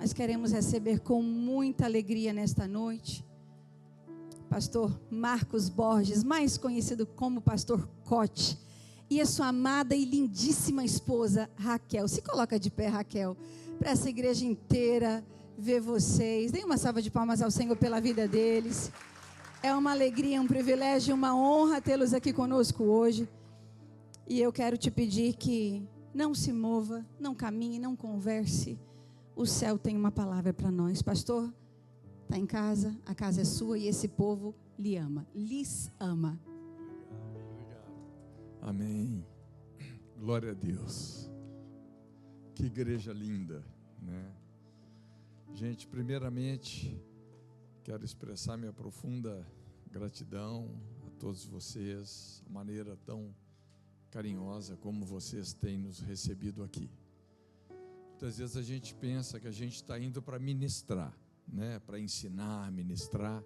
Nós queremos receber com muita alegria nesta noite Pastor Marcos Borges, mais conhecido como Pastor Cote, e a sua amada e lindíssima esposa Raquel. Se coloca de pé, Raquel, para essa igreja inteira ver vocês. Dê uma salva de palmas ao Senhor pela vida deles. É uma alegria, um privilégio, uma honra tê-los aqui conosco hoje. E eu quero te pedir que não se mova, não caminhe, não converse. O céu tem uma palavra para nós. Pastor, está em casa, a casa é sua e esse povo lhe ama, lhes ama. Obrigado. Amém. Glória a Deus. Que igreja linda, né? Gente, primeiramente, quero expressar minha profunda gratidão a todos vocês, a maneira tão carinhosa como vocês têm nos recebido aqui. Muitas vezes a gente pensa que a gente está indo para ministrar, né? Para ensinar, ministrar,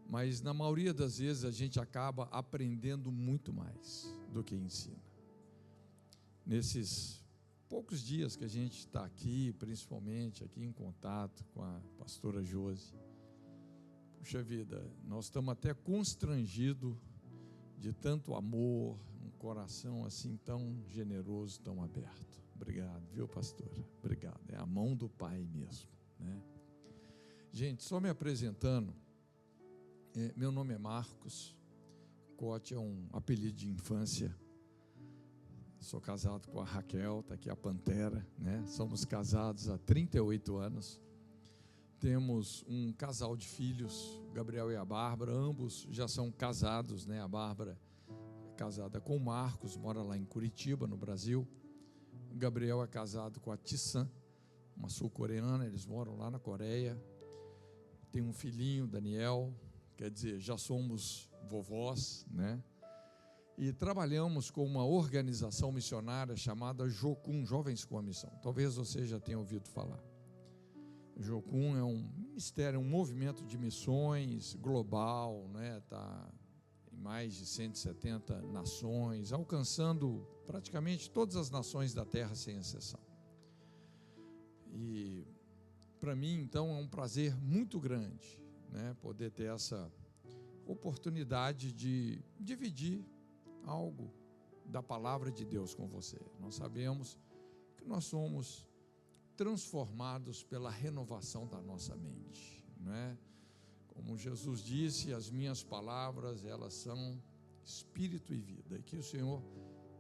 mas na maioria das vezes a gente acaba aprendendo muito mais do que ensina. Nesses poucos dias que a gente está aqui, principalmente aqui em contato com a pastora Josi, puxa vida, nós estamos até constrangidos de tanto amor, um coração assim tão generoso, tão aberto. Obrigado, viu, pastora? Obrigado, é a mão do Pai mesmo, né? Gente, só me apresentando, meu nome é Marcos Cote, é um apelido de infância. Sou casado com a Raquel, está aqui a Pantera, né? Somos casados há 38 anos. Temos um casal de filhos, o Gabriel e a Bárbara, ambos já são casados, né? A Bárbara é casada com o Marcos, mora lá em Curitiba, no Brasil. O Gabriel é casado com a Tissan, uma sul-coreana, eles moram lá na Coreia. Tem um filhinho, Daniel, quer dizer, já somos vovós, né? E trabalhamos com uma organização missionária chamada Jocum, Jovens com a Missão. Talvez você já tenha ouvido falar. Jocum é um ministério, um movimento de missões global, né? Está em mais de 170 nações, alcançando praticamente todas as nações da terra, sem exceção. E para mim, então, é um prazer muito grande, né? Poder ter essa oportunidade de dividir algo da palavra de Deus com você. Nós sabemos que nós somos transformados pela renovação da nossa mente, né? Como Jesus disse, as minhas palavras, elas são espírito e vida, e que o Senhor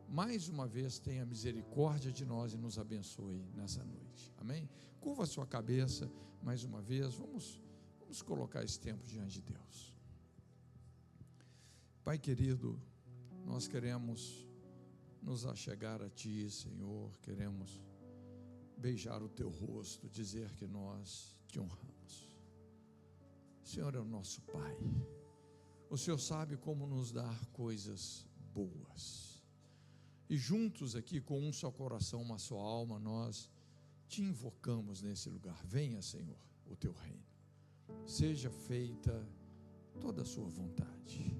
mais uma vez tenha misericórdia de nós e nos abençoe nessa noite, amém? Curva a sua cabeça mais uma vez, vamos colocar esse tempo diante de Deus. Pai querido, nós queremos nos achegar a Ti, Senhor, queremos beijar o Teu rosto, dizer que nós Te honramos. O Senhor é o nosso Pai, o Senhor sabe como nos dar coisas boas, e juntos aqui com um só coração, uma só alma, nós Te invocamos nesse lugar. Venha, Senhor, o Teu reino, seja feita toda a Sua vontade.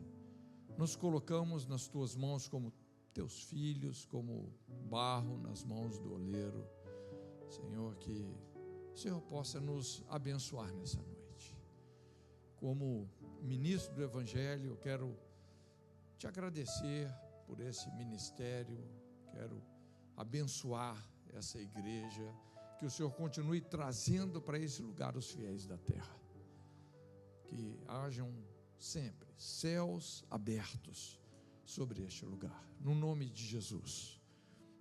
Nos colocamos nas Tuas mãos como Teus filhos, como barro nas mãos do oleiro. Senhor, que o Senhor possa nos abençoar nessa noite. Como ministro do Evangelho, eu quero Te agradecer por esse ministério, quero abençoar essa igreja, que o Senhor continue trazendo para esse lugar os fiéis da terra, que hajam sempre céus abertos sobre este lugar, no nome de Jesus.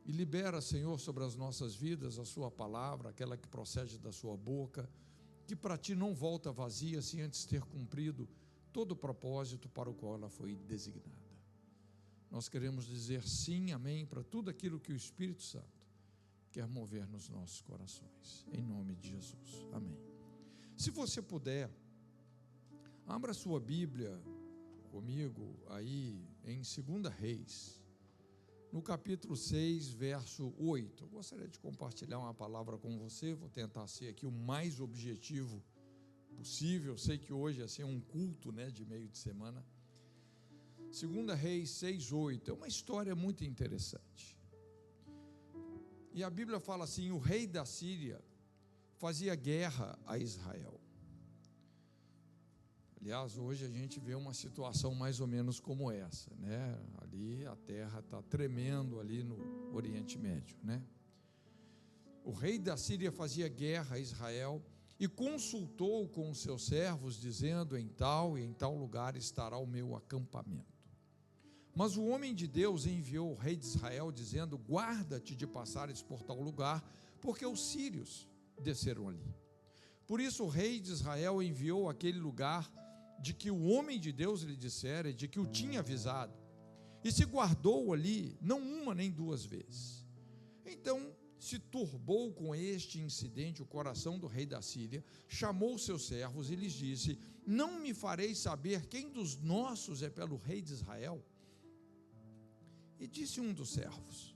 E libera, Senhor, sobre as nossas vidas a Sua palavra, aquela que procede da Sua boca, que para Ti não volta vazia, sem antes ter cumprido todo o propósito para o qual ela foi designada. Nós queremos dizer sim, amém, para tudo aquilo que o Espírito Santo quer mover nos nossos corações, em nome de Jesus, amém. Se você puder, abra sua Bíblia comigo aí em 2 Reis, no capítulo 6, verso 8. Eu gostaria de compartilhar uma palavra com você, vou tentar ser aqui o mais objetivo possível. Eu sei que hoje é um culto, né, de meio de semana. 2 Reis 6, 8, é uma história muito interessante. E a Bíblia fala assim: o rei da Síria fazia guerra a Israel. Aliás, hoje a gente vê uma situação mais ou menos como essa, né? Ali a terra está tremendo ali no Oriente Médio, né? O rei da Síria fazia guerra a Israel e consultou com os seus servos, dizendo: em tal e em tal lugar estará o meu acampamento. Mas o homem de Deus enviou o rei de Israel, dizendo: guarda-te de passares por tal lugar, porque os sírios desceram ali. Por isso o rei de Israel enviou aquele lugar de que o homem de Deus lhe dissera e de que o tinha avisado, e se guardou ali não uma nem duas vezes. Então se turbou com este incidente o coração do rei da Síria, chamou seus servos e lhes disse: não me fareis saber quem dos nossos é pelo rei de Israel? E disse um dos servos: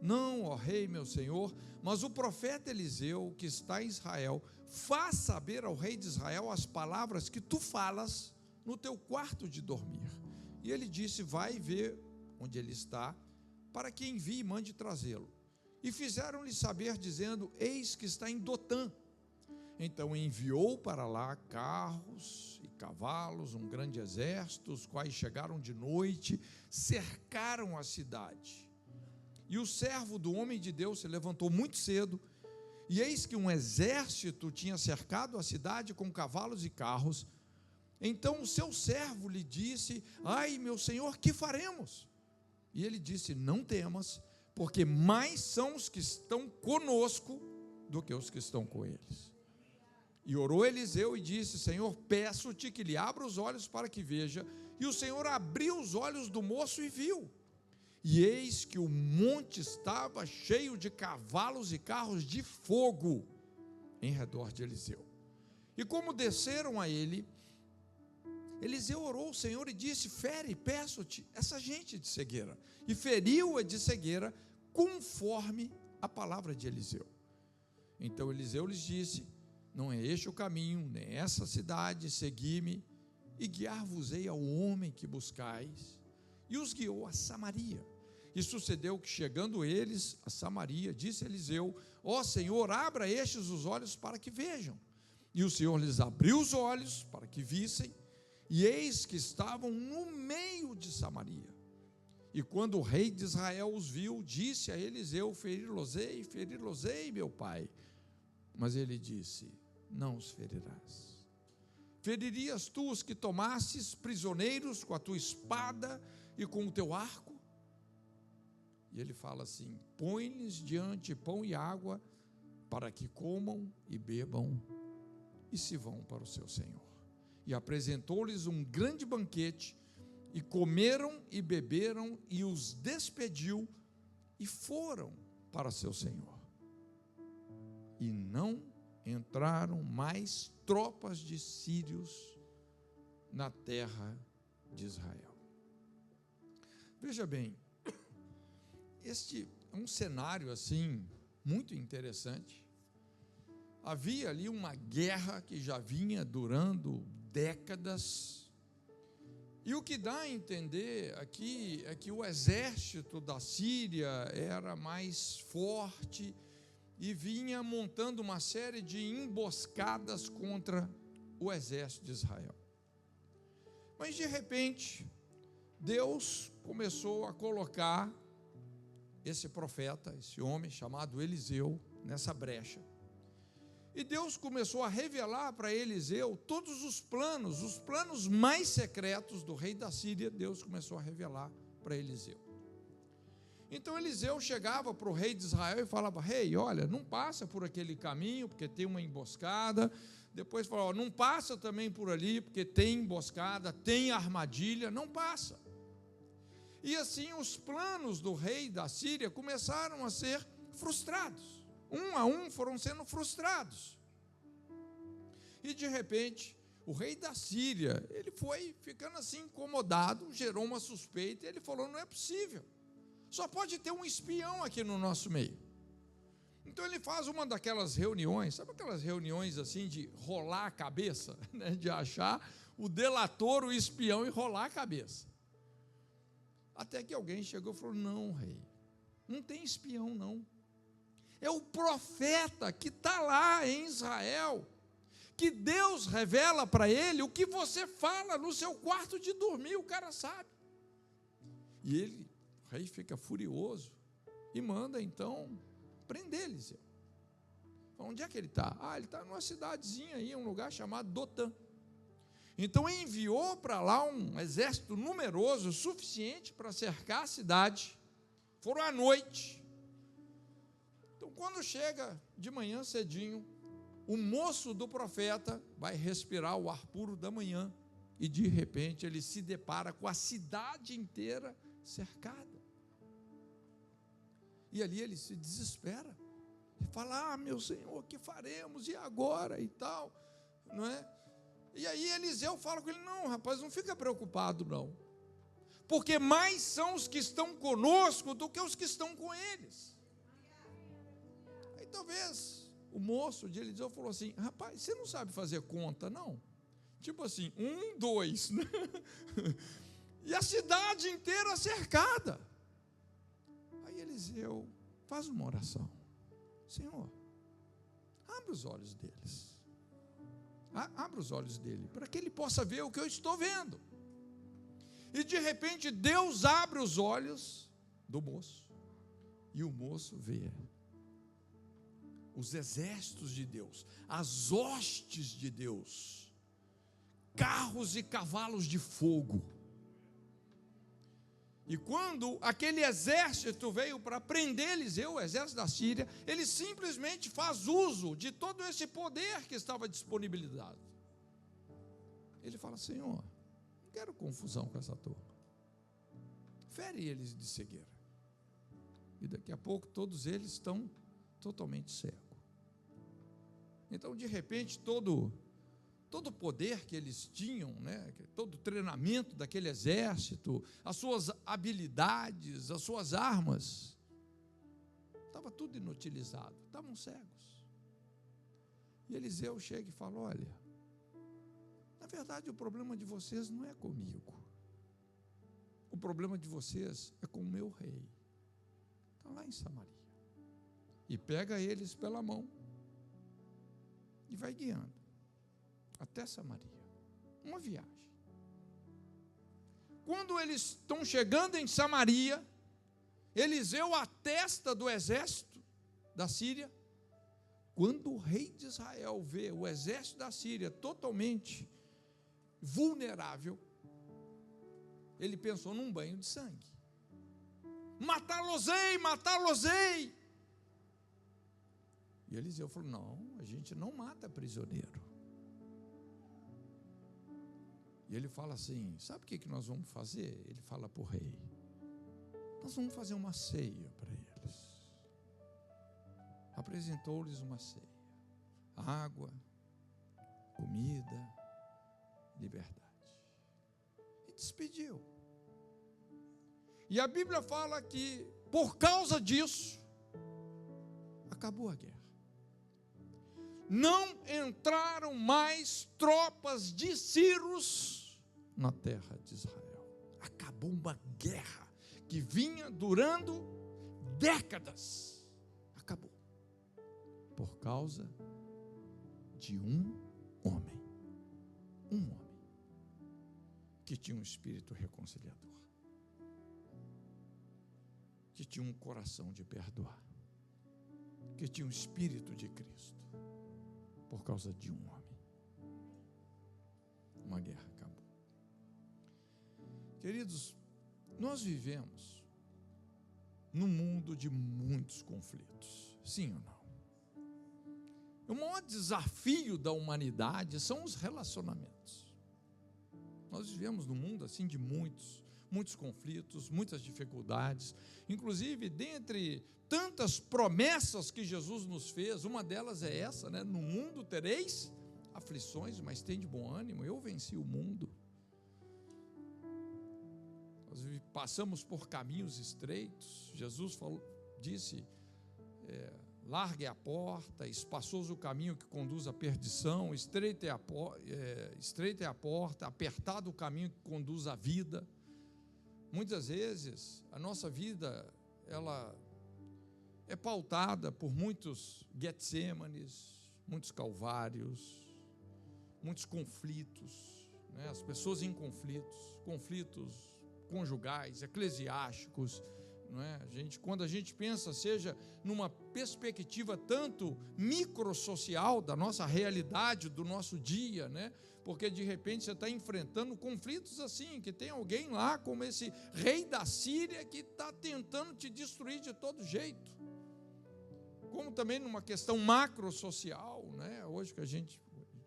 não, ó rei meu senhor, mas o profeta Eliseu, que está em Israel, faz saber ao rei de Israel as palavras que tu falas no teu quarto de dormir. E ele disse: vai ver onde ele está, para que envie e mande trazê-lo. E fizeram-lhe saber, dizendo: eis que está em Dotã. Então enviou para lá carros e cavalos, um grande exército, os quais chegaram de noite, cercaram a cidade. E o servo do homem de Deus se levantou muito cedo, e eis que um exército tinha cercado a cidade com cavalos e carros. Então o seu servo lhe disse: ai, meu senhor, que faremos? E ele disse: não temas, porque mais são os que estão conosco do que os que estão com eles. E orou Eliseu e disse: Senhor, peço-te que lhe abra os olhos para que veja. E o Senhor abriu os olhos do moço e viu. E eis que o monte estava cheio de cavalos e carros de fogo em redor de Eliseu. E como desceram a ele, Eliseu orou ao Senhor e disse: fere, peço-te, essa gente de cegueira. E feriu-a de cegueira, conforme a palavra de Eliseu. Então Eliseu lhes disse: não é este o caminho, nem essa cidade, segui-me, e guiar-vos-ei ao homem que buscais. E os guiou a Samaria. E sucedeu que, chegando eles a Samaria, disse Eliseu: ó Senhor, abra estes os olhos para que vejam. E o Senhor lhes abriu os olhos para que vissem, e eis que estavam no meio de Samaria. E quando o rei de Israel os viu, disse a Eliseu: ferir-los-ei, meu pai. Mas ele disse: não os ferirás. Feririas tu os que tomasses prisioneiros com a tua espada e com o teu arco? E ele fala assim: põe-lhes diante pão e água, para que comam e bebam, e se vão para o seu senhor. E apresentou-lhes um grande banquete, e comeram e beberam, e os despediu, e foram para seu senhor. E não entraram mais tropas de sírios na terra de Israel. Veja bem, este é um cenário assim muito interessante. Havia ali uma guerra que já vinha durando décadas, e o que dá a entender aqui é que o exército da Síria era mais forte e vinha montando uma série de emboscadas contra o exército de Israel. Mas de repente, Deus começou a colocar esse profeta, esse homem chamado Eliseu, nessa brecha. E Deus começou a revelar para Eliseu todos os planos mais secretos do rei da Síria. Deus começou a revelar para Eliseu. Então Eliseu chegava para o rei de Israel e falava: rei, olha, não passa por aquele caminho, porque tem uma emboscada. Depois falava: não passa também por ali, porque tem emboscada, tem armadilha, não passa. E assim os planos do rei da Síria começaram a ser frustrados. Um a um foram sendo frustrados. E de repente, o rei da Síria, ele foi ficando assim incomodado, gerou uma suspeita, e ele falou: não é possível, só pode ter um espião aqui no nosso meio. Então ele faz uma daquelas reuniões, sabe aquelas reuniões assim de rolar a cabeça, né? De achar o delator, o espião e rolar a cabeça. Até que alguém chegou e falou: não, rei, não tem espião não. É o profeta que está lá em Israel, que Deus revela para ele o que você fala no seu quarto de dormir, o cara sabe. E o rei fica furioso e manda então prender Eliseu. Onde é que ele está? Ele está numa cidadezinha aí, um lugar chamado Dotã. Então enviou para lá um exército numeroso, suficiente para cercar a cidade. Foram à noite. Então quando chega de manhã cedinho, o moço do profeta vai respirar o ar puro da manhã e de repente ele se depara com a cidade inteira cercada. E ali ele se desespera. Ele fala: meu Senhor, o que faremos? E agora? E tal, não é? E aí Eliseu fala com ele: não, rapaz, não fica preocupado não, porque mais são os que estão conosco do que os que estão com eles. Aí talvez o moço de Eliseu falou assim: rapaz, você não sabe fazer conta não? Tipo assim, 1, 2, né? E a cidade inteira cercada. Aí Eliseu faz uma oração: Senhor, abre os olhos deles. Abra os olhos dele, para que ele possa ver o que eu estou vendo. E de repente Deus abre os olhos do moço, e o moço vê os exércitos de Deus, as hostes de Deus, carros e cavalos de fogo. E quando aquele exército veio para prender Eliseu, o exército da Síria, ele simplesmente faz uso de todo esse poder que estava disponibilizado. Ele fala: Senhor, não quero confusão com essa turma. Fere eles de cegueira. E daqui a pouco todos eles estão totalmente cegos. Então, de repente, todo o poder que eles tinham, né, todo o treinamento daquele exército, as suas habilidades, as suas armas, estava tudo inutilizado, estavam cegos. E Eliseu chega e fala: olha, na verdade o problema de vocês não é comigo, o problema de vocês é com o meu rei, está lá em Samaria. E pega eles pela mão e vai guiando até Samaria, uma viagem. Quando eles estão chegando em Samaria, Eliseu atesta do exército da Síria. Quando o rei de Israel vê o exército da Síria totalmente vulnerável, ele pensou num banho de sangue. Matá-los-ei, matá-los-ei. E Eliseu falou: não, a gente não mata prisioneiro. E ele fala assim: sabe o que nós vamos fazer? Ele fala para o rei: nós vamos fazer uma ceia para eles. Apresentou-lhes uma ceia: água, comida, liberdade. E despediu. E a Bíblia fala que por causa disso acabou a guerra. Não entraram mais tropas de sírios na terra de Israel. Acabou uma guerra que vinha durando décadas. Acabou. Por causa de um homem. Um homem que tinha um espírito reconciliador, que tinha um coração de perdoar, que tinha um espírito de Cristo. Por causa de um homem, uma guerra acabou. Queridos, nós vivemos num mundo de muitos conflitos, sim ou não? O maior desafio da humanidade são os relacionamentos. Nós vivemos num mundo assim de muitos conflitos, muitas dificuldades. Inclusive, dentre tantas promessas que Jesus nos fez, uma delas é essa, né? No mundo tereis aflições, mas tem de bom ânimo, eu venci o mundo. Nós passamos por caminhos estreitos. Jesus disse: largue a porta, espaçoso o caminho que conduz à perdição, estreita é a porta, apertado o caminho que conduz à vida. Muitas vezes a nossa vida, ela é pautada por muitos Getsêmanes, muitos calvários, muitos conflitos, né? As pessoas em conflitos conjugais, eclesiásticos, não é? Quando a gente pensa, seja numa perspectiva tanto microsocial da nossa realidade, do nosso dia, né? Porque de repente você está enfrentando conflitos assim, que tem alguém lá, como esse rei da Síria, que está tentando te destruir de todo jeito. Como também numa questão macrosocial, né? Hoje que a gente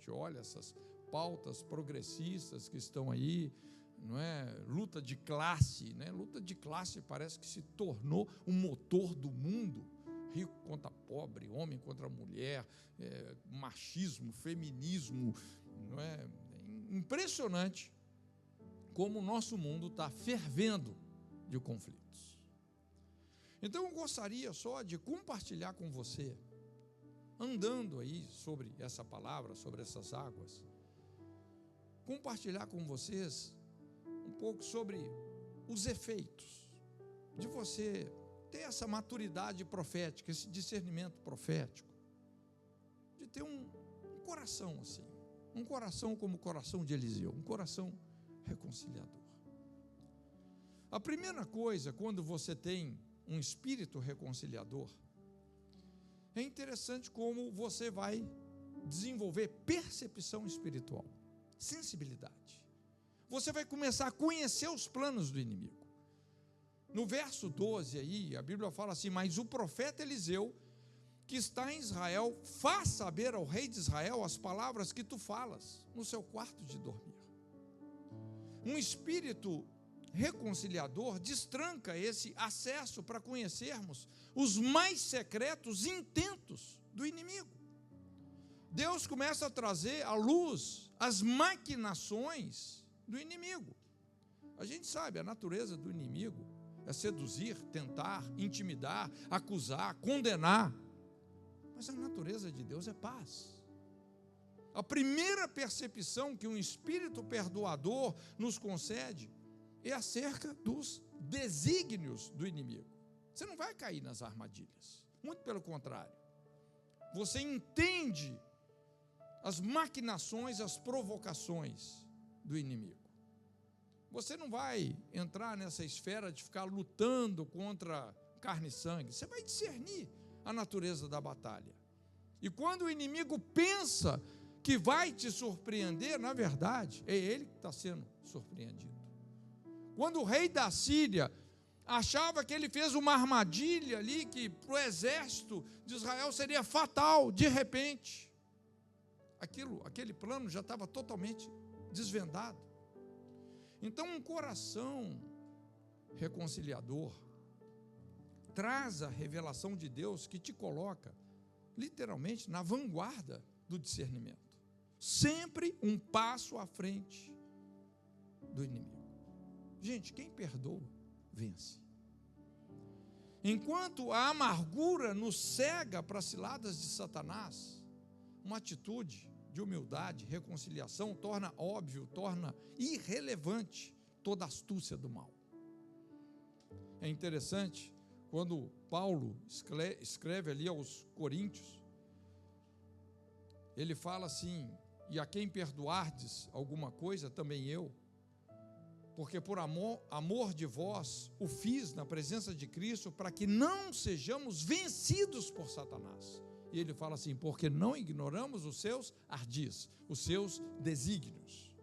olha essas pautas progressistas que estão aí, não é? Luta de classe, né? Luta de classe parece que se tornou o motor do mundo. Rico contra pobre, homem contra mulher, machismo, feminismo, não é? Impressionante como o nosso mundo está fervendo de conflitos. Então eu gostaria só de compartilhar com você, andando aí sobre essa palavra, sobre essas águas, compartilhar com vocês um pouco sobre os efeitos de você ter essa maturidade profética, esse discernimento profético, de ter um coração assim, um coração como o coração de Eliseu, um coração reconciliador. A primeira coisa, quando você tem um espírito reconciliador, é interessante como você vai desenvolver percepção espiritual, sensibilidade. Você vai começar a conhecer os planos do inimigo. No verso 12 aí, a Bíblia fala assim: mas o profeta Eliseu, que está em Israel, faz saber ao rei de Israel as palavras que tu falas no seu quarto de dormir. Um espírito reconciliador destranca esse acesso para conhecermos os mais secretos intentos do inimigo. Deus começa a trazer à luz as maquinações do inimigo. A gente sabe, a natureza do inimigo é seduzir, tentar, intimidar, acusar, condenar. Mas a natureza de Deus é paz. A primeira percepção que um espírito perdoador nos concede é acerca dos desígnios do inimigo. Você não vai cair nas armadilhas, muito pelo contrário. Você entende as maquinações, as provocações do inimigo. Você não vai entrar nessa esfera de ficar lutando contra carne e sangue. Você vai discernir a natureza da batalha. E quando o inimigo pensa que vai te surpreender, na verdade, é ele que está sendo surpreendido. Quando o rei da Síria achava que ele fez uma armadilha ali, que para o exército de Israel seria fatal, de repente, aquele plano já estava totalmente desvendado. Então, um coração reconciliador traz a revelação de Deus que te coloca, literalmente, na vanguarda do discernimento. Sempre um passo à frente do inimigo. Gente, quem perdoa, vence. Enquanto a amargura nos cega para as ciladas de Satanás, uma atitude de humildade, reconciliação, torna óbvio, torna irrelevante toda a astúcia do mal. É interessante, quando Paulo escreve ali aos Coríntios, ele fala assim: e a quem perdoardes alguma coisa, também eu, porque por amor de vós o fiz na presença de Cristo, para que não sejamos vencidos por Satanás. E ele fala assim: porque não ignoramos os seus ardis, os seus desígnios.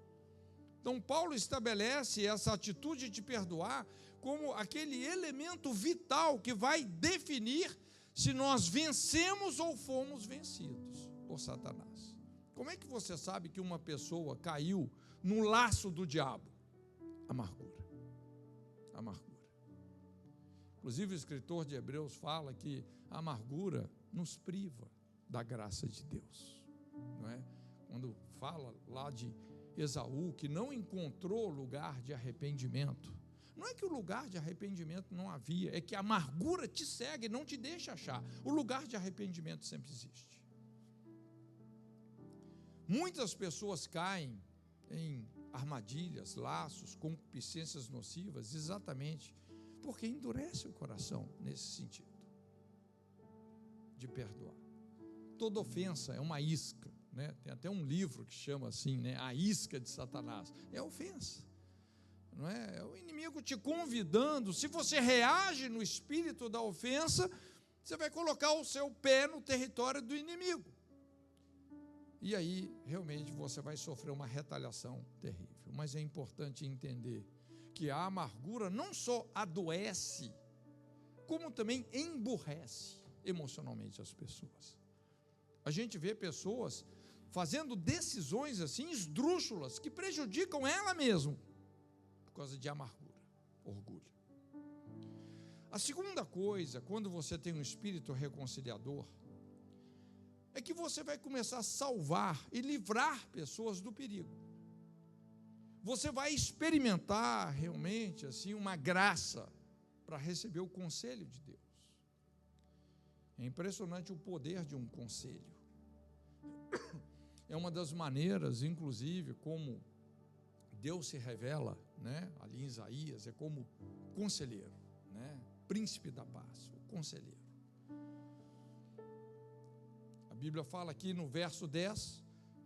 Então Paulo estabelece essa atitude de perdoar como aquele elemento vital que vai definir se nós vencemos ou fomos vencidos por Satanás. Como é que você sabe que uma pessoa caiu no laço do diabo? Amargura. Amargura. Inclusive o escritor de Hebreus fala que a amargura nos priva da graça de Deus, não é? Quando fala lá de Esaú, que não encontrou lugar de arrependimento, não é que o lugar de arrependimento não havia, é que a amargura te segue e não te deixa achar. O lugar de arrependimento sempre existe. Muitas pessoas caem em armadilhas, laços, concupiscências nocivas, exatamente porque endurece o coração nesse sentido. de perdoar. Toda ofensa é uma isca, né? Tem até um livro que chama assim, né? A isca de Satanás. É ofensa, não é? É o inimigo te convidando. Se você reage no espírito da ofensa, você vai colocar o seu pé no território do inimigo. E aí, realmente, você vai sofrer uma retaliação terrível. Mas é importante entender que a amargura não só adoece, como também emburrece emocionalmente as pessoas. A gente vê pessoas fazendo decisões assim esdrúxulas que prejudicam ela mesma por causa de amargura, orgulho. A segunda coisa, quando você tem um espírito reconciliador, é que você vai começar a salvar e livrar pessoas do perigo. Você vai experimentar realmente assim uma graça para receber o conselho de Deus. É impressionante o poder de um conselho. É uma das maneiras, inclusive, como Deus se revela, né? Ali em Isaías, é como conselheiro, né? Príncipe da paz, o conselheiro. A Bíblia fala aqui no verso 10,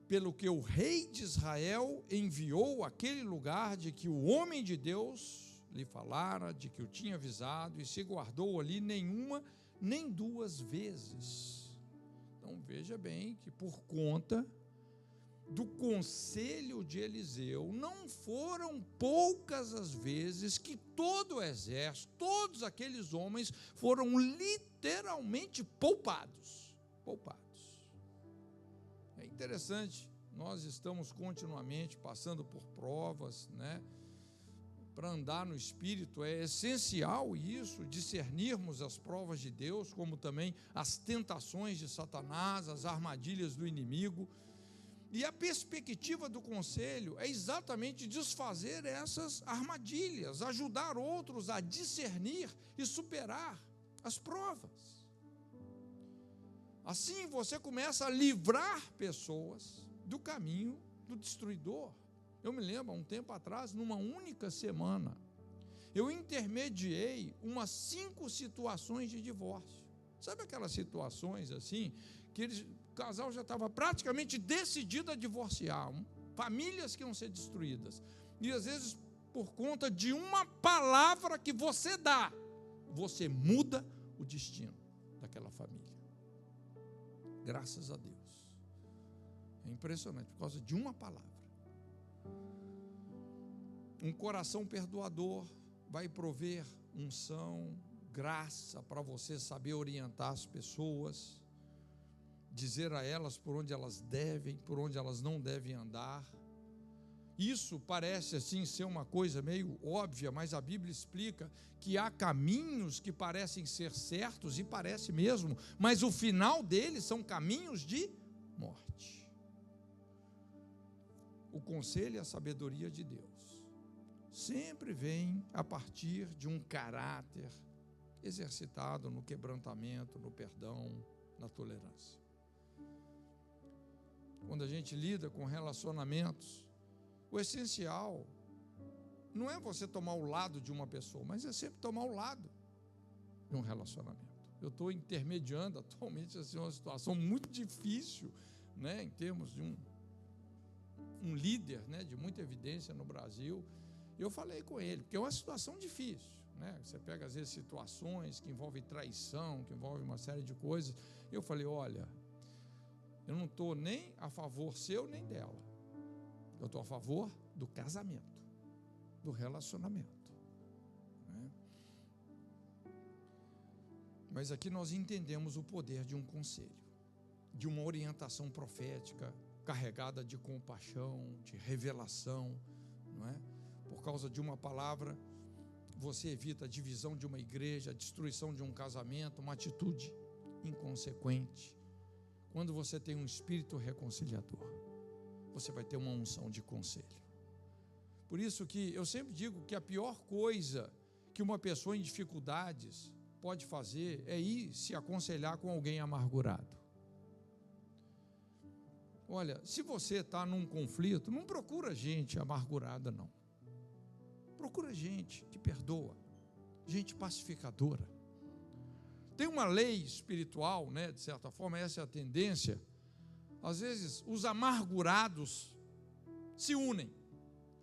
pelo que o rei de Israel enviou àquele lugar de que o homem de Deus lhe falara, de que o tinha avisado, e se guardou ali nenhuma, nem duas vezes. Então veja bem que por conta do conselho de Eliseu, não foram poucas as vezes que todo o exército, todos aqueles homens foram literalmente poupados. É interessante, nós estamos continuamente passando por provas, né? Para andar no Espírito é essencial isso, discernirmos as provas de Deus, como também as tentações de Satanás, as armadilhas do inimigo. E a perspectiva do conselho é exatamente desfazer essas armadilhas, ajudar outros a discernir e superar as provas. Assim você começa a livrar pessoas do caminho do destruidor. Eu me lembro, há um tempo atrás, numa única semana, eu intermediei umas 5 situações de divórcio. Sabe aquelas situações assim, que o casal já estava praticamente decidido a divorciar, famílias que iam ser destruídas, e às vezes por conta de uma palavra que você dá, você muda o destino daquela família. Graças a Deus. É impressionante, por causa de uma palavra. Um coração perdoador vai prover unção, graça para você saber orientar as pessoas, dizer a elas por onde elas devem, por onde elas não devem andar. Isso parece assim ser uma coisa meio óbvia, mas a Bíblia explica que há caminhos que parecem ser certos, e parece mesmo, mas o final deles são caminhos de morte. O conselho e a sabedoria de Deus sempre vem a partir de um caráter exercitado no quebrantamento, no perdão, na tolerância. Quando a gente lida com relacionamentos, o essencial não é você tomar o lado de uma pessoa, mas é sempre tomar o lado de um relacionamento. Eu estou intermediando atualmente assim, uma situação muito difícil, né, em termos de um líder, né, de muita evidência no Brasil. Eu falei com ele, porque é uma situação difícil, né? Você pega às vezes situações que envolvem traição, que envolvem uma série de coisas. Eu falei, olha, eu não estou nem a favor seu nem dela. Eu estou a favor do casamento, do relacionamento, né? Mas aqui nós entendemos o poder de um conselho, de uma orientação profética, carregada de compaixão, de revelação, não é? Por causa de uma palavra, você evita a divisão de uma igreja, a destruição de um casamento, uma atitude inconsequente. Quando você tem um espírito reconciliador, você vai ter uma unção de conselho. Por isso que eu sempre digo que a pior coisa que uma pessoa em dificuldades pode fazer é ir se aconselhar com alguém amargurado. Olha, se você está num conflito, não procura gente amargurada, não. Procura gente que perdoa, gente pacificadora. Tem uma lei espiritual, né, de certa forma, essa é a tendência. Às vezes, os amargurados se unem.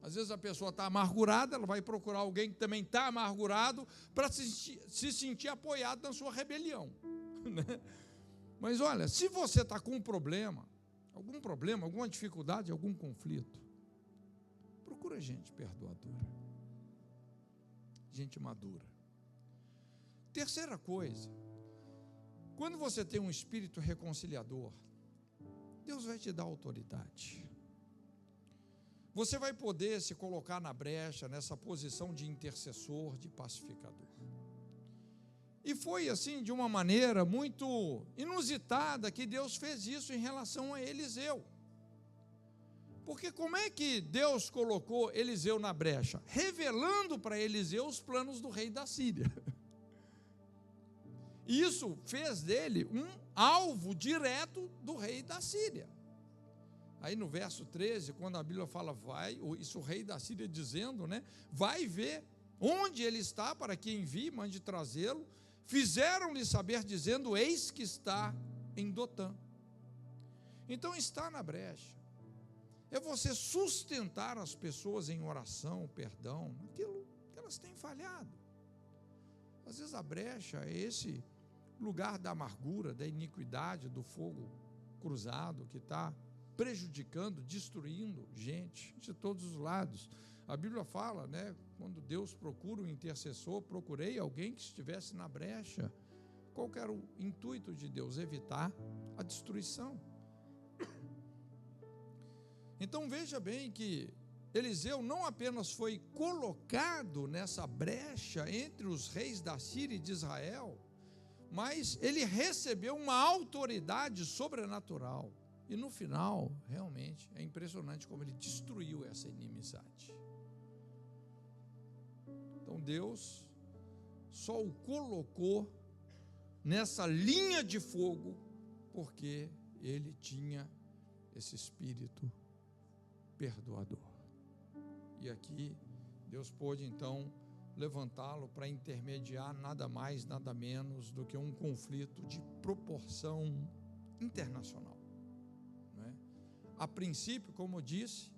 Às vezes a pessoa está amargurada, ela vai procurar alguém que também está amargurado para se sentir apoiado na sua rebelião. Né? Mas olha, se você está com um problema, alguma dificuldade, algum conflito, procura gente perdoadora, gente madura. Terceira coisa, quando você tem um espírito reconciliador, Deus vai te dar autoridade. Você vai poder se colocar na brecha, nessa posição de intercessor, de pacificador. E foi assim, de uma maneira muito inusitada, que Deus fez isso em relação a Eliseu. Porque como é que Deus colocou Eliseu na brecha? Revelando para Eliseu os planos do rei da Síria. E isso fez dele um alvo direto do rei da Síria. Aí no verso 13, quando a Bíblia fala, isso o rei da Síria dizendo, né, vai ver onde ele está, para que envie, mande trazê-lo. Fizeram-lhe saber, dizendo, eis que está em Dotã. Então está na brecha. É você sustentar as pessoas em oração, perdão, naquilo que elas têm falhado. Às vezes a brecha é esse lugar da amargura, da iniquidade, do fogo cruzado que está prejudicando, destruindo gente de todos os lados. A Bíblia fala, né, quando Deus procura um intercessor, procurei alguém que estivesse na brecha. Qual que era o intuito de Deus? Evitar a destruição. Então veja bem que Eliseu não apenas foi colocado nessa brecha entre os reis da Síria e de Israel, mas ele recebeu uma autoridade sobrenatural. E no final, realmente, é impressionante como ele destruiu essa inimizade. Então Deus só o colocou nessa linha de fogo porque ele tinha esse espírito perdoador. E aqui Deus pôde então levantá-lo para intermediar nada mais, nada menos do que um conflito de proporção internacional. A princípio, como eu disse,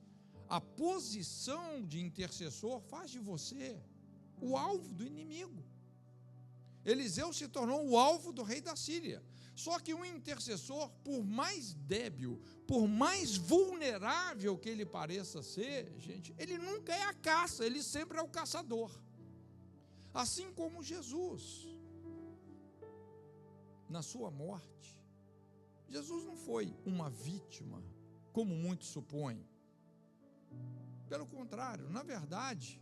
a posição de intercessor faz de você o alvo do inimigo. Eliseu se tornou o alvo do rei da Síria. Só que um intercessor, por mais débil, por mais vulnerável que ele pareça ser, gente, ele nunca é a caça, ele sempre é o caçador. Assim como Jesus, na sua morte, Jesus não foi uma vítima, como muitos supõem. Pelo contrário, na verdade,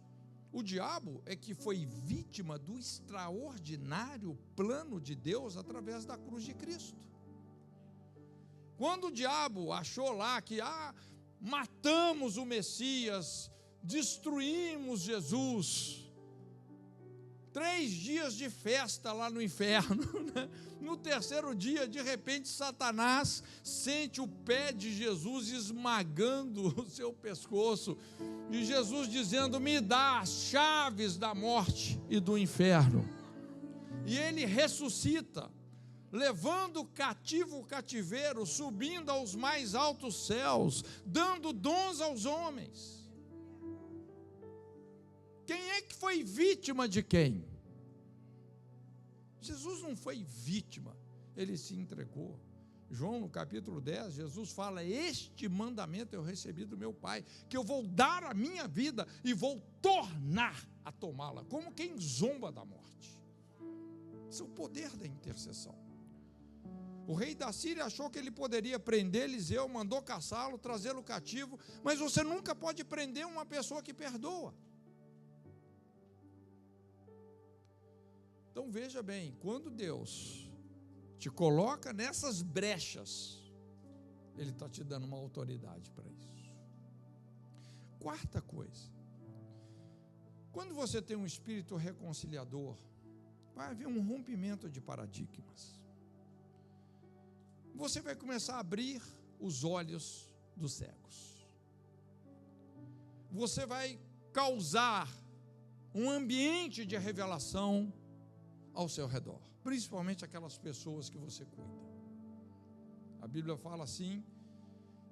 o diabo é que foi vítima do extraordinário plano de Deus através da cruz de Cristo. Quando o diabo achou lá que matamos o Messias, destruímos Jesus, 3 dias de festa lá no inferno, né? No terceiro dia, de repente, Satanás sente o pé de Jesus esmagando o seu pescoço, e Jesus dizendo, me dá as chaves da morte e do inferno. E ele ressuscita, levando cativo o cativeiro, subindo aos mais altos céus, dando dons aos homens. Quem é que foi vítima de quem? Jesus não foi vítima, ele se entregou. João, no capítulo 10, Jesus fala, este mandamento eu recebi do meu Pai, que eu vou dar a minha vida e vou tornar a tomá-la, como quem zomba da morte. Esse é o poder da intercessão. O rei da Síria achou que ele poderia prender Eliseu, mandou caçá-lo, trazê-lo cativo, mas você nunca pode prender uma pessoa que perdoa. Então veja bem, quando Deus te coloca nessas brechas, Ele está te dando uma autoridade para isso. Quarta coisa, quando você tem um espírito reconciliador, vai haver um rompimento de paradigmas. Você vai começar a abrir os olhos dos cegos. Você vai causar um ambiente de revelação ao seu redor. principalmente aquelas pessoas que você cuida. A Bíblia fala assim,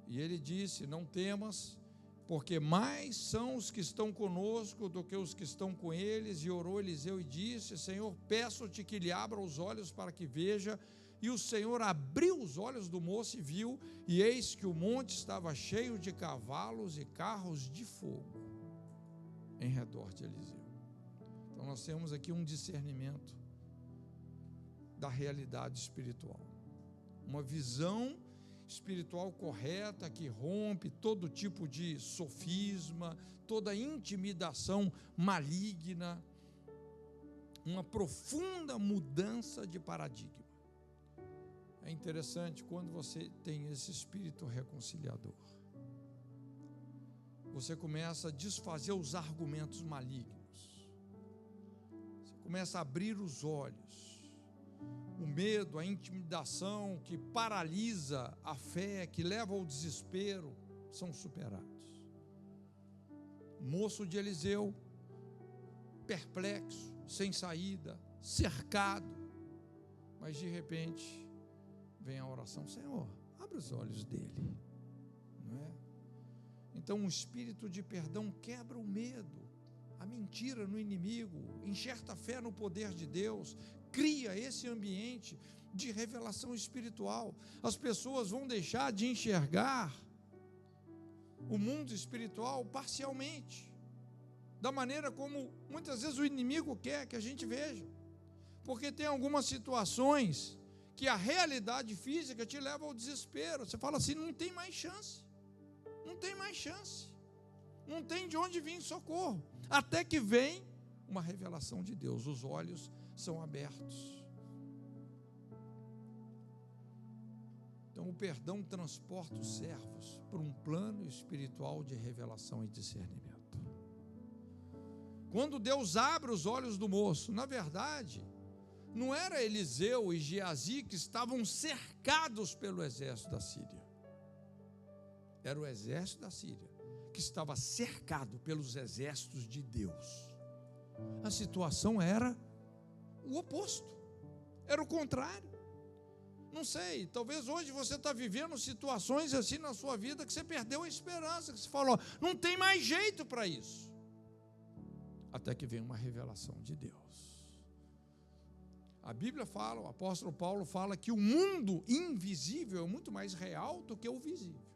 e ele disse: não temas, porque mais são os que estão conosco do que os que estão com eles. E orou Eliseu e disse: Senhor, peço-te que lhe abra os olhos para que veja. E o Senhor abriu os olhos do moço e viu, e eis que o monte estava cheio de cavalos e carros de fogo em redor de Eliseu. Então nós temos aqui um discernimento da realidade espiritual, uma visão espiritual correta que rompe todo tipo de sofisma, toda intimidação maligna, uma profunda mudança de paradigma. É interessante quando você tem esse espírito reconciliador. Você começa a desfazer os argumentos malignos. Você começa a abrir os olhos. O medo, a intimidação que paralisa a fé, que leva ao desespero, são superados. O moço de Eliseu, perplexo, sem saída, cercado, mas de repente vem a oração: Senhor, abre os olhos dele, não é? Então o espírito de perdão quebra o medo, a mentira no inimigo, enxerta a fé no poder de Deus, cria esse ambiente de revelação espiritual. As pessoas vão deixar de enxergar o mundo espiritual parcialmente, da maneira como muitas vezes o inimigo quer que a gente veja, porque tem algumas situações que a realidade física te leva ao desespero. Você fala assim: não tem mais chance, não tem mais chance, não tem de onde vir socorro, até que vem uma revelação de Deus, os olhos são abertos. Então o perdão transporta os servos para um plano espiritual de revelação e discernimento. Quando Deus abre os olhos do moço, na verdade, não era Eliseu e Geazi que estavam cercados pelo exército da Síria. Era o exército da Síria que estava cercado pelos exércitos de Deus. A situação era o oposto, era o contrário. Não sei, talvez hoje você está vivendo situações assim na sua vida que você perdeu a esperança, que você falou: não tem mais jeito para isso. Até que vem uma revelação de Deus. A Bíblia fala, o apóstolo Paulo fala que o mundo invisível é muito mais real do que o visível.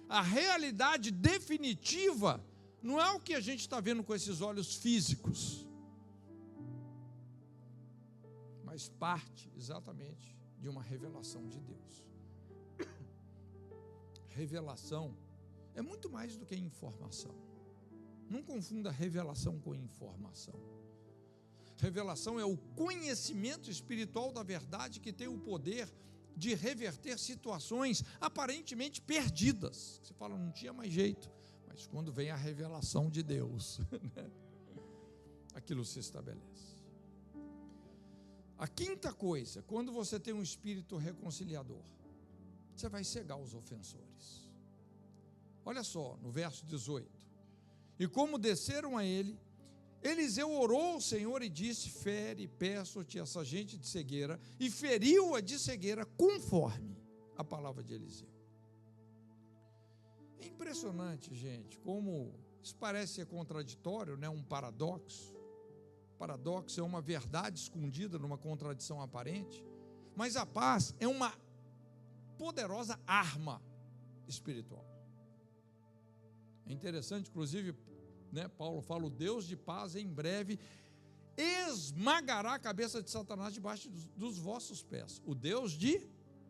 A realidade definitiva não é o que a gente está vendo com esses olhos físicos, mas parte exatamente de uma revelação de Deus. Revelação é muito mais do que informação. Não confunda revelação com informação. Revelação é o conhecimento espiritual da verdade que tem o poder de reverter situações aparentemente perdidas. Você fala: não tinha mais jeito. Mas quando vem a revelação de Deus, aquilo se estabelece. A quinta coisa, quando você tem um espírito reconciliador, você vai cegar os ofensores. Olha só, no verso 18: e como desceram a ele, Eliseu orou ao Senhor e disse: fere, peço-te essa gente de cegueira, e feriu-a de cegueira conforme a palavra de Eliseu. É impressionante, gente, como isso parece ser contraditório, né? Um paradoxo. Paradoxo é uma verdade escondida numa contradição aparente, mas a paz é uma poderosa arma espiritual. É interessante, inclusive, né, Paulo fala: o Deus de paz em breve esmagará a cabeça de Satanás debaixo dos vossos pés. O Deus de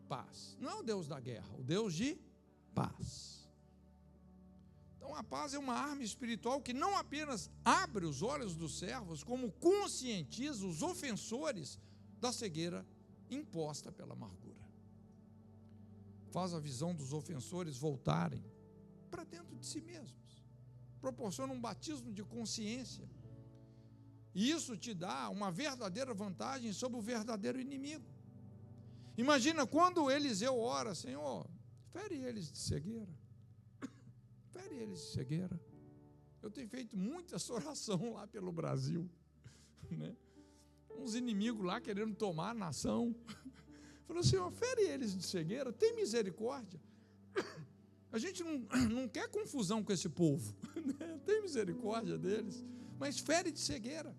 paz, não é o Deus da guerra, o Deus de paz. Então a paz é uma arma espiritual que não apenas abre os olhos dos servos, como conscientiza os ofensores da cegueira imposta pela amargura. Faz a visão dos ofensores voltarem para dentro de si mesmos. Proporciona um batismo de consciência. E isso te dá uma verdadeira vantagem sobre o verdadeiro inimigo. Imagina quando Eliseu ora: Senhor, fere eles de cegueira. Fere eles de cegueira. Eu tenho feito muita essa oração lá pelo Brasil, né? uns inimigos lá querendo tomar a nação. Falou, Senhor, fere eles de cegueira, tem misericórdia. A gente não quer confusão com esse povo, né? Tem misericórdia deles, mas fere de cegueira.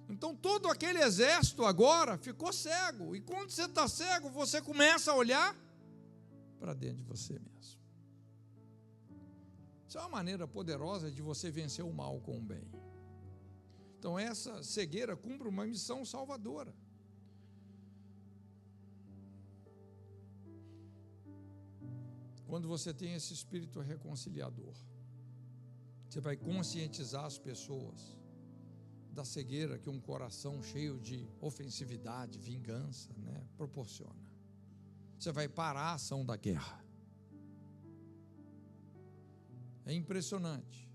Então todo aquele exército agora ficou cego, e quando você está cego, você começa a olhar para dentro de você mesmo. Isso é uma maneira poderosa de você vencer o mal com o bem. Então essa cegueira cumpre uma missão salvadora. Quando você tem esse espírito reconciliador, você vai conscientizar as pessoas da cegueira que um coração cheio de ofensividade, vingança, né, proporciona. Você vai parar a ação da guerra. É impressionante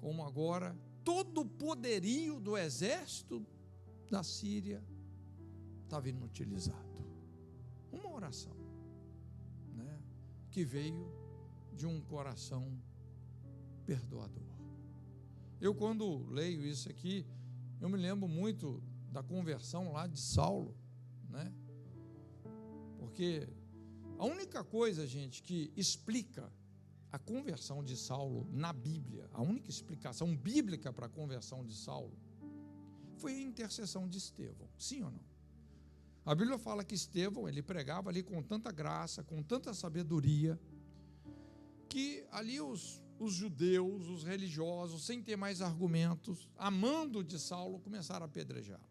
como agora todo o poderio do exército da Síria estava inutilizado. Uma oração, né, que veio de um coração perdoador. Eu, quando leio isso aqui, eu me lembro muito da conversão lá de Saulo, né? Porque a única coisa, gente, que explica a conversão de Saulo na Bíblia, a única explicação bíblica para a conversão de Saulo, foi a intercessão de Estevão, sim ou não? A Bíblia fala que Estevão, ele pregava ali com tanta graça, com tanta sabedoria, que ali os judeus, os religiosos, sem ter mais argumentos, amando de Saulo, começaram a apedrejá-lo.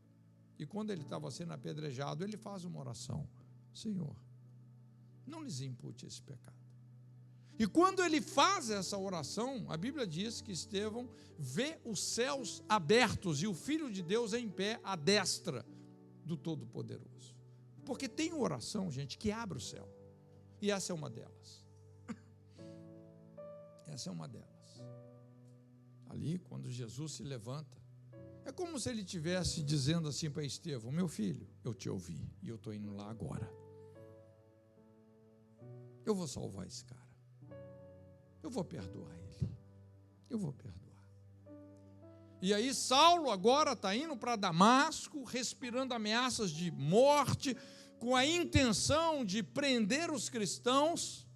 E quando ele estava sendo apedrejado, ele faz uma oração: Senhor, não lhes impute esse pecado. E quando ele faz essa oração, a Bíblia diz que Estevão vê os céus abertos e o Filho de Deus em pé à destra do Todo-Poderoso. Porque tem oração, gente, que abre o céu. E essa é uma delas. Essa é uma delas. Ali, quando Jesus se levanta, é como se ele estivesse dizendo assim para Estevão: meu filho, eu te ouvi e eu estou indo lá agora. Eu vou salvar esse cara. Eu vou perdoar ele. Eu vou perdoar. E aí Saulo agora está indo para Damasco, respirando ameaças de morte, com a intenção de prender os cristãos.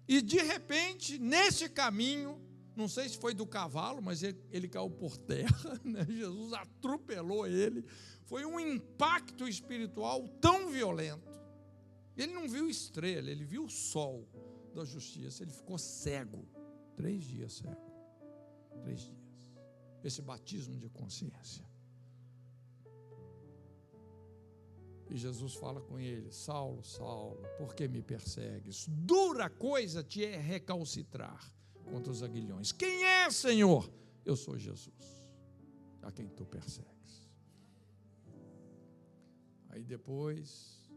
E de repente, nesse caminho, não sei se foi do cavalo, mas ele caiu por terra, né? Jesus atropelou ele. Foi um impacto espiritual tão violento. Ele não viu estrela, ele viu o sol da justiça. Ele ficou cego, 3 dias cego, 3 dias. Esse batismo de consciência. E Jesus fala com ele: Saulo, Saulo, por que me persegues? Dura coisa te é recalcitrar contra os aguilhões. Quem é, Senhor? Eu sou Jesus, a quem tu persegues. Aí depois,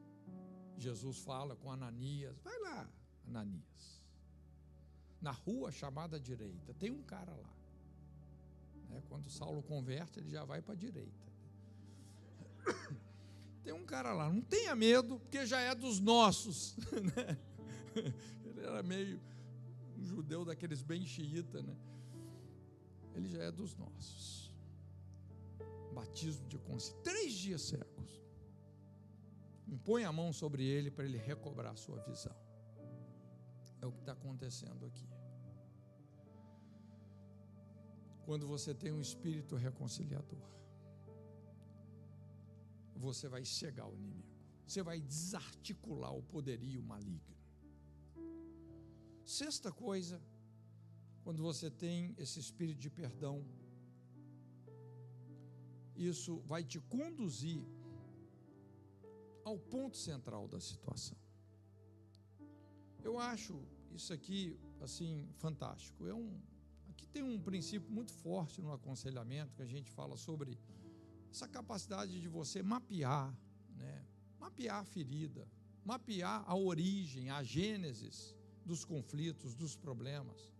Jesus fala com Ananias: vai lá, Ananias, na rua chamada direita, tem um cara lá. Quando Saulo converte, ele já vai para a direita. Tem um cara lá, não tenha medo, porque já é dos nossos, né? Ele era meio um judeu daqueles bem xiita, né? Ele já é dos nossos. Batismo de consciência, 3 dias cegos. Impõe a mão sobre ele para ele recobrar a sua visão. É o que está acontecendo aqui. Quando você tem um espírito reconciliador, você vai cegar o inimigo, você vai desarticular o poderio maligno. 6ª coisa, quando você tem esse espírito de perdão, isso vai te conduzir ao ponto central da situação. Eu acho isso aqui assim fantástico. Aqui tem um princípio muito forte no aconselhamento, que a gente fala sobre essa capacidade de você mapear, né? Mapear a ferida, mapear a origem, a gênesis dos conflitos, dos problemas.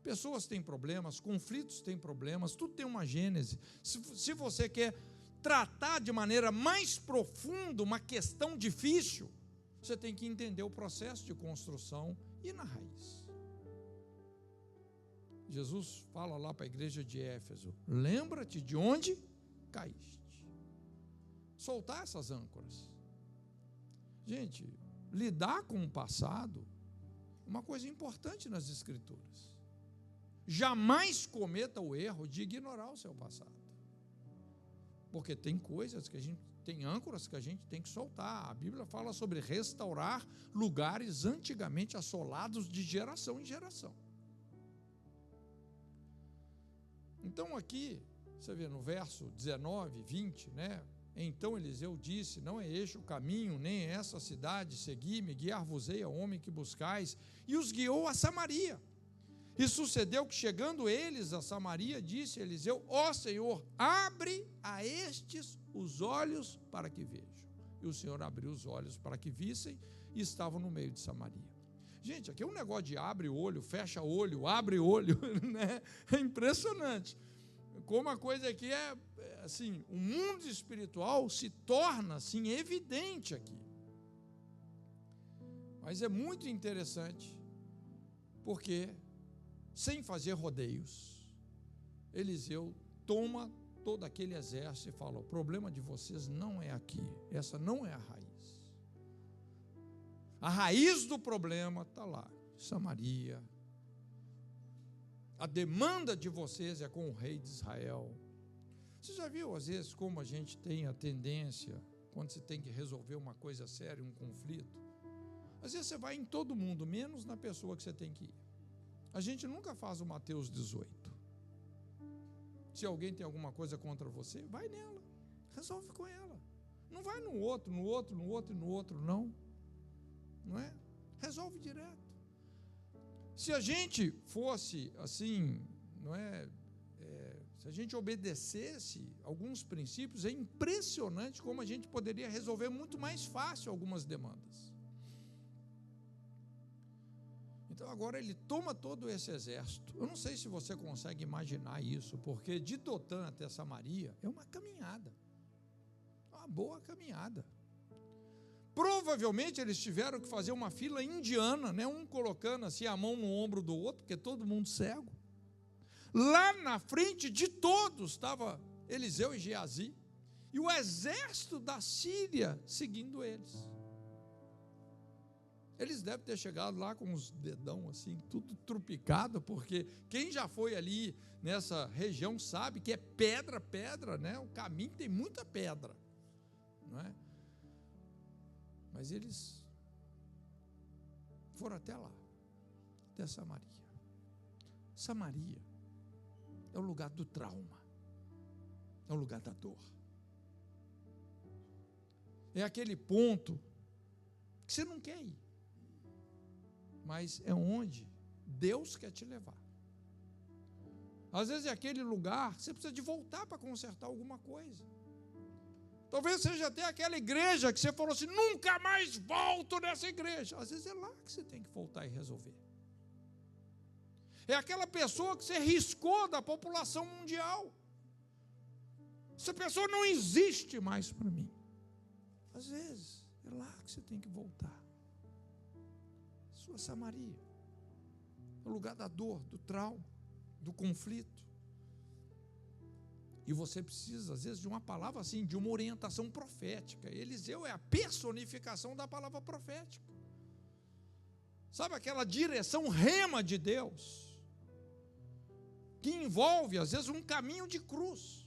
Pessoas têm problemas, conflitos têm problemas, tudo tem uma gênese. Se você quer tratar de maneira mais profunda uma questão difícil, você tem que entender o processo de construção e na raiz. Jesus fala lá para a igreja de Éfeso: lembra-te de onde caíste. Soltar essas âncoras. Gente, lidar com o passado é uma coisa importante nas Escrituras. Jamais cometa o erro de ignorar o seu passado. Porque tem coisas que a gente, tem âncoras que a gente tem que soltar. A Bíblia fala sobre restaurar lugares antigamente assolados de geração em geração. Então aqui, você vê no verso 19, 20, né? Então Eliseu disse: não é este o caminho, nem é essa cidade, segui-me, guiar-vos-ei ao homem que buscais. E os guiou a Samaria. E sucedeu que, chegando eles a Samaria, disse Eliseu: ó Senhor, abre a estes os olhos para que vejam. E o Senhor abriu os olhos para que vissem, e estavam no meio de Samaria. Gente, aqui é um negócio de abre olho, fecha olho, abre olho, né? É impressionante. Como a coisa aqui é, assim, o mundo espiritual se torna, assim, evidente aqui. Mas é muito interessante, porque, sem fazer rodeios, Eliseu toma todo aquele exército e fala: o problema de vocês não é aqui, essa não é a raiz. A raiz do problema está lá, Samaria. A demanda de vocês é com o rei de Israel. Você já viu, às vezes, como a gente tem a tendência, quando você tem que resolver uma coisa séria, um conflito? Às vezes você vai em todo mundo, menos na pessoa que você tem que ir. A gente nunca faz o Mateus 18. Se alguém tem alguma coisa contra você, vai nela, resolve com ela. Não vai no outro, no outro, no outro e no outro, não. Não é? Resolve direto. Se a gente fosse assim, não é? Se a gente obedecesse alguns princípios, é impressionante como a gente poderia resolver muito mais fácil algumas demandas. Então agora ele toma todo esse exército. Eu não sei se você consegue imaginar isso, porque de Dotã até Samaria é uma caminhada, uma boa caminhada. Provavelmente eles tiveram que fazer uma fila indiana, né? Um colocando assim a mão no ombro do outro, porque todo mundo cego. Lá na frente de todos estava Eliseu e Geazi, e o exército da Síria seguindo eles. Eles devem ter chegado lá com os dedão assim, tudo trupicado, porque quem já foi ali nessa região sabe que é pedra, pedra, né? O caminho tem muita pedra, não é? Mas eles foram até lá, até Samaria. Samaria é o lugar do trauma, é o lugar da dor. É aquele ponto que você não quer ir, mas é onde Deus quer te levar. Às vezes é aquele lugar que você precisa de voltar para consertar alguma coisa. Talvez seja até aquela igreja que você falou assim: nunca mais volto nessa igreja. Às vezes é lá que você tem que voltar e resolver. É aquela pessoa que você riscou da população mundial. Essa pessoa não existe mais para mim. Às vezes é lá que você tem que voltar. Sua Samaria, o lugar da dor, do trauma, do conflito. E você precisa, às vezes, de uma palavra assim, de uma orientação profética. Eliseu é a personificação da palavra profética. Sabe aquela direção rema de Deus, que envolve, às vezes, um caminho de cruz,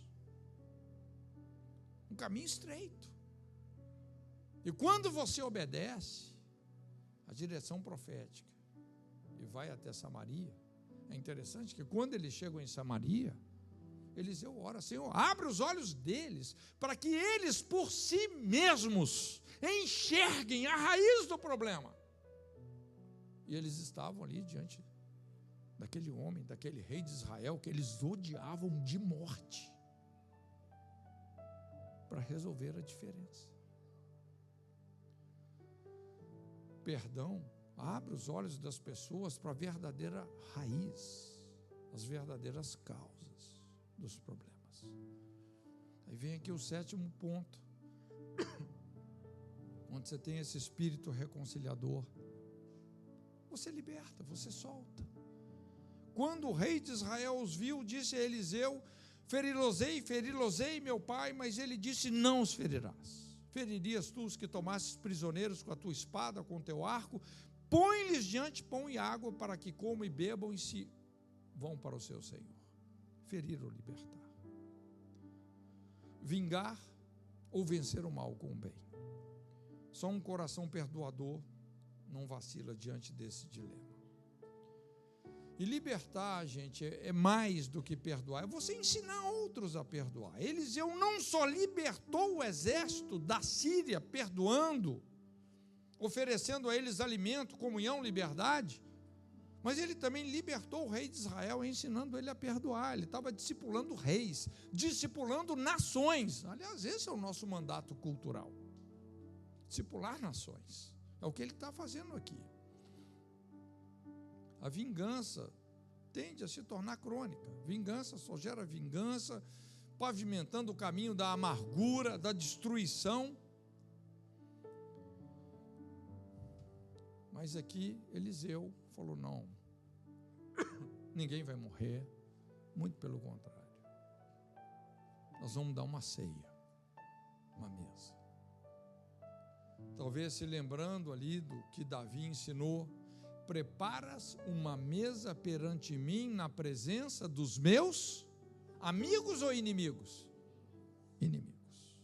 um caminho estreito. E quando você obedece a direção profética e vai até Samaria, é interessante que quando eles chegam em Samaria, Eliseu ora: Senhor, abre os olhos deles, para que eles por si mesmos enxerguem a raiz do problema. E eles estavam ali diante daquele homem, daquele rei de Israel, que eles odiavam de morte, para resolver a diferença. Perdão abre os olhos das pessoas para a verdadeira raiz, as verdadeiras causas dos problemas. Aí vem aqui o 7º ponto, onde você tem esse espírito reconciliador. Você liberta, você solta. Quando o rei de Israel os viu, disse a Eliseu: Feri-los-ei, meu pai, mas ele disse, não os ferirás. Feririas tu os que tomasses prisioneiros com a tua espada, com o teu arco, põe-lhes diante pão e água, para que comam e bebam e se vão para o seu Senhor. Ferir ou libertar. Vingar ou vencer o mal com o bem. Só um coração perdoador não vacila diante desse dilema. E libertar, gente, é mais do que perdoar, é você ensinar outros a perdoar. Eliseu não só libertou o exército da Síria, perdoando, oferecendo a eles alimento, comunhão, liberdade, mas ele também libertou o rei de Israel, ensinando ele a perdoar. Ele estava discipulando reis, discipulando nações. Aliás, esse é o nosso mandato cultural. Discipular nações. É o que ele está fazendo aqui. A vingança tende a se tornar crônica. Vingança só gera vingança, pavimentando o caminho da amargura, da destruição. Mas aqui Eliseu falou, não, ninguém vai morrer, muito pelo contrário. Nós vamos dar uma ceia, uma mesa. Talvez se lembrando ali do que Davi ensinou, preparas uma mesa perante mim na presença dos meus amigos ou inimigos? Inimigos.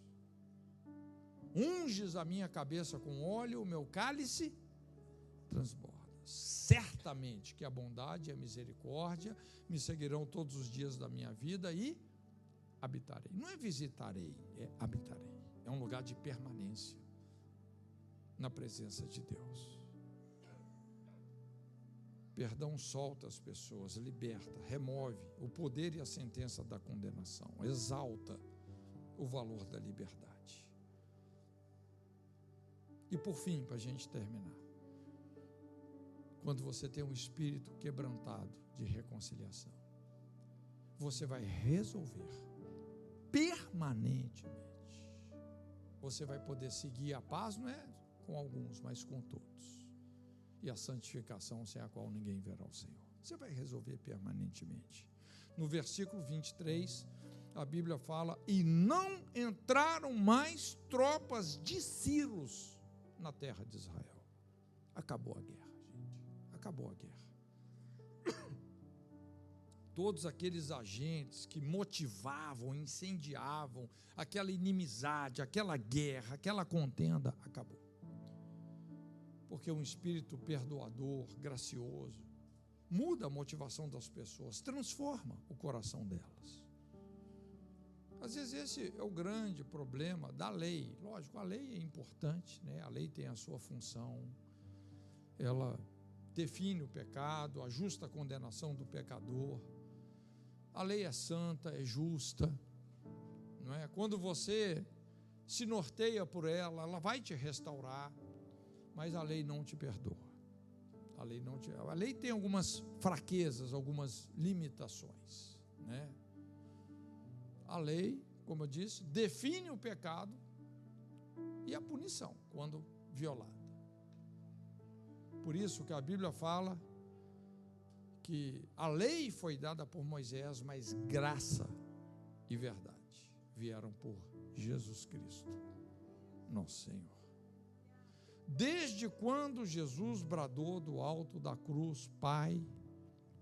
Unges a minha cabeça com óleo, o meu cálice transborda. Certamente que a bondade e a misericórdia me seguirão todos os dias da minha vida e habitarei. Não é visitarei, é habitarei. É um lugar de permanência na presença de Deus. Perdão solta as pessoas, liberta, remove o poder e a sentença da condenação, exalta o valor da liberdade. E por fim, para a gente terminar, quando você tem um espírito quebrantado de reconciliação, você vai resolver permanentemente. Você vai poder seguir a paz, não é com alguns, mas com todos. E a santificação sem a qual ninguém verá o Senhor. Você vai resolver permanentemente. No versículo 23, a Bíblia fala, e não entraram mais tropas de Círios na terra de Israel. Acabou a guerra, gente. Acabou a guerra. Todos aqueles agentes que motivavam, incendiavam aquela inimizade, aquela guerra, aquela contenda, acabou. Porque um espírito perdoador, gracioso, muda a motivação das pessoas, transforma o coração delas. Às vezes esse é o grande problema da lei. Lógico, a lei é importante, né? A lei tem a sua função, ela define o pecado, ajusta a condenação do pecador. A lei é santa, é justa, não é? Quando você se norteia por ela, ela vai te restaurar. Mas a lei não te perdoa. A lei tem algumas fraquezas, algumas limitações, né? A lei, como eu disse, define o pecado e a punição quando violada. Por isso que a Bíblia fala que a lei foi dada por Moisés, mas graça e verdade vieram por Jesus Cristo, nosso Senhor. Desde quando Jesus bradou do alto da cruz, Pai,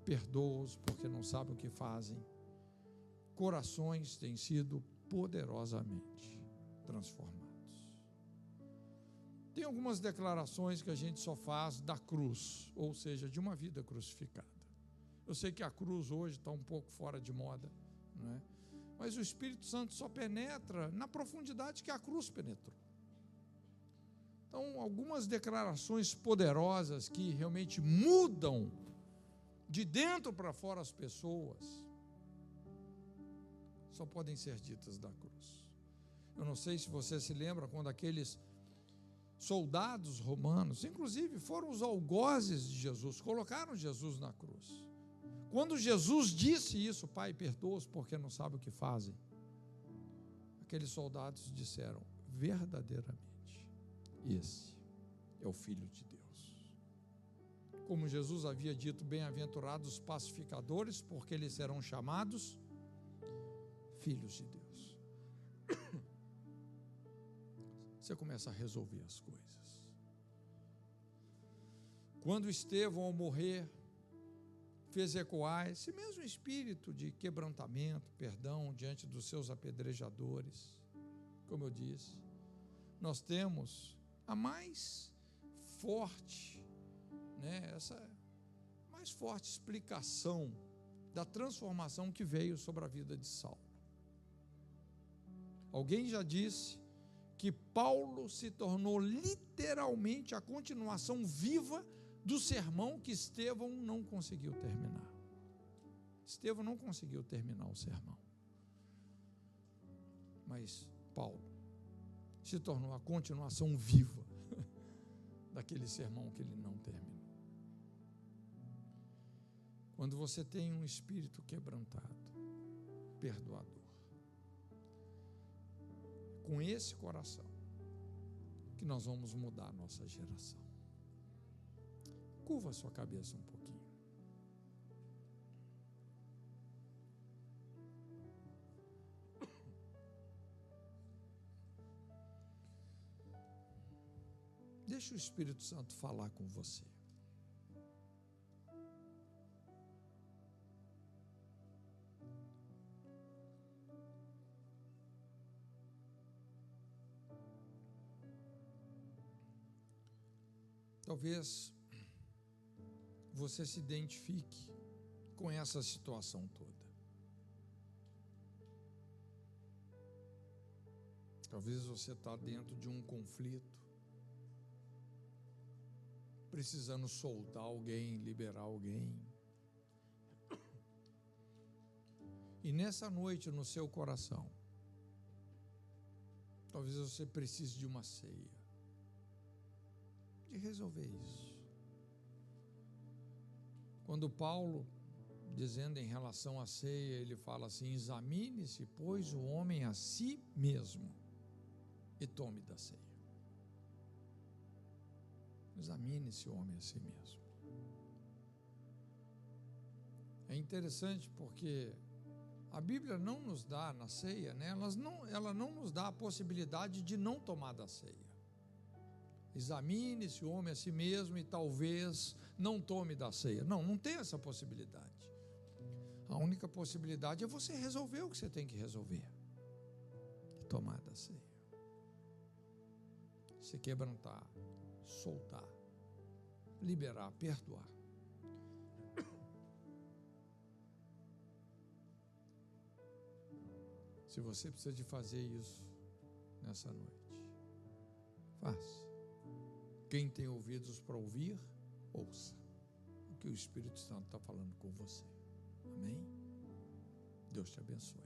perdoa-os porque não sabem o que fazem, corações têm sido poderosamente transformados. Tem algumas declarações que a gente só faz da cruz, ou seja, de uma vida crucificada. Eu sei que a cruz hoje está um pouco fora de moda, não é? Mas o Espírito Santo só penetra na profundidade que a cruz penetrou. Então, algumas declarações poderosas que realmente mudam de dentro para fora as pessoas, só podem ser ditas da cruz. Eu não sei se você se lembra quando aqueles soldados romanos, inclusive foram os algozes de Jesus, colocaram Jesus na cruz. Quando Jesus disse isso, Pai, perdoa-os porque não sabem o que fazem, aqueles soldados disseram, verdadeiramente, esse é o Filho de Deus. Como Jesus havia dito, bem-aventurados os pacificadores, porque eles serão chamados filhos de Deus, você começa a resolver as coisas. Quando Estevão, ao morrer, fez ecoar esse mesmo espírito de quebrantamento, perdão, diante dos seus apedrejadores. Como eu disse, nós temos a mais forte, essa mais forte explicação da transformação que veio sobre a vida de Saulo. Alguém já disse que Paulo se tornou literalmente a continuação viva do sermão que Estevão não conseguiu terminar. Estevão não conseguiu terminar o sermão, mas Paulo se tornou a continuação viva daquele sermão que ele não terminou. Quando você tem um espírito quebrantado, perdoador, com esse coração que nós vamos mudar a nossa geração. Curva a sua cabeça um pouquinho. Deixa o Espírito Santo falar com você. Talvez você se identifique com essa situação toda. Talvez você está dentro de um conflito, precisando soltar alguém, liberar alguém. E nessa noite, no seu coração, talvez você precise de uma ceia, de resolver isso. Quando Paulo, dizendo em relação à ceia, ele fala assim: examine-se, pois, o homem a si mesmo e tome da ceia. Examine-se o homem a si mesmo. É interessante porque a Bíblia não nos dá na ceia, ela não nos dá a possibilidade de não tomar da ceia. Examine-se o homem a si mesmo e talvez não tome da ceia. Não tem essa possibilidade. A única possibilidade é você resolver o que você tem que resolver e tomar da ceia. Se quebrantar, soltar, liberar, perdoar. Se você precisa de fazer isso nessa noite, faça. Quem tem ouvidos para ouvir, ouça o que o Espírito Santo está falando com você. Amém? Deus te abençoe.